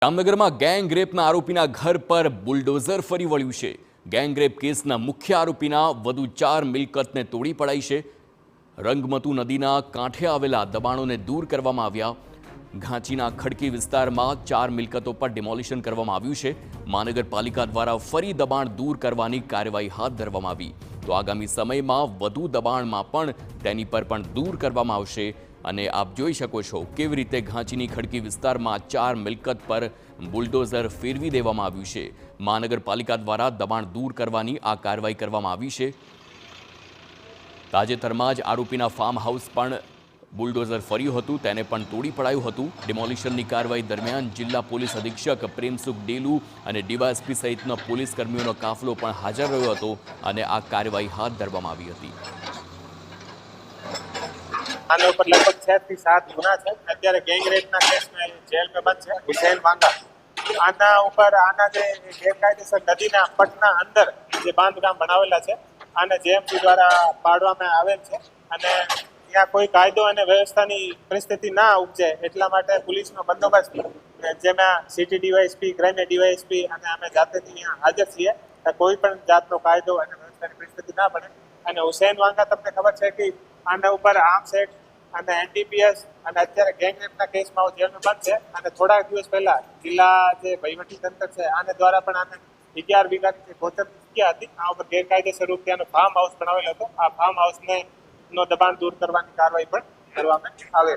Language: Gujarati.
જામનગરમાં ગેંગરેપના આરોપીના ઘર પર બુલડોઝર ફરી વળ્યું છે। ગેંગરેપ કેસના મુખ્ય આરોપીના વધુ 4 મિલકતને તોડી પડાઈ છે। રંગમતુ નદીના કાંઠે આવેલા દબાણોને દૂર કરવામાં આવ્યા। ઘાંચીના ખડકી વિસ્તારમાં 4 મિલકતો પર ડિમોલિશન કરવામાં આવ્યું છે। મહાનગરપાલિકા દ્વારા ફરી દબાણ દૂર કરવાની કાર્યવાહી હાથ ધરવામાં આવી તો આગામી સમયમાં વધુ દબાણમાં પણ તેની પર પણ દૂર કરવામાં આવશે। અને આપ જોઈ શકો છો કેવી રીતે ઘાંચીની ખડકી વિસ્તારમાં 4 મિલકત પર બુલડોઝર ફેરવી દેવામાં આવ્યું છે। મહાનગરપાલિકા દ્વારા દબાણ દૂર કરવાની આ કાર્યવાહી કરવામાં આવી છે। તાજેતરમાં જ આરોપીના ફાર્મ હાઉસ પણ બુલડોઝર ફર્યું હતું, તેને પણ તોડી પડાયું હતું। ડિમોલિશનની કાર્યવાહી દરમિયાન જિલ્લા પોલીસ અધિક્ષક પ્રેમસુખ ડેલુ અને ડીવાયએસપી સહિતનો પોલીસ કર્મીઓનો કાફલો પણ હાજર રહ્યો હતો અને આ કાર્યવાહી હાથ ધરવામાં આવી હતી। आने ऊपर लगभग 6 થી 7 गुना है। અત્યારે ગેંગ રેપના કેસમાં જેલ में बंद है हुसैन वांगा। આના ઉપર આના જે ગેરકાયદેસર નદીના પટના અંદર જે બાંધકામ બનાવેલા છે આને જેએમસી દ્વારા પાડવામાં આવેલ છે અને ત્યાં કોઈ કાયદો અને વ્યવસ્થાની પરિસ્થિતિ ના ઉપજે એટલા માટે પોલીસનો બંદોબસ્ત જેમાં સિટી ડીવાયએસપી, ક્રાઇમ ડીવાયએસપી અને અમે જાતેથી અહીંયા હાજર છીએ। કોઈ પણ જાતનો કાયદો અને વ્યવસ્થાની પરિસ્થિતિ ના બને। અને હુસૈન વાંગા તમને ખબર છે કે આના ઉપર આર્મ્સ એક્ટ અને એનડીપીએસ અને અત્યારે ગેંગ રેપના કેસમાં જેલમાં બંધ છે અને થોડા દિવસ પહેલા જિલ્લા જે વહીવટી તંત્ર છે આને દ્વારા પણ આને 11 વીઘાની જે ગોચર જગ્યા હતી આ ઉપર ગેરકાયદેસર રૂપ ત્યાંનો ફાર્મ હાઉસ બનાવેલો હતો। આ ફાર્મ હાઉસને નો દબાણ દૂર કરવાની કાર્યવાહી પણ કરવામાં આવે।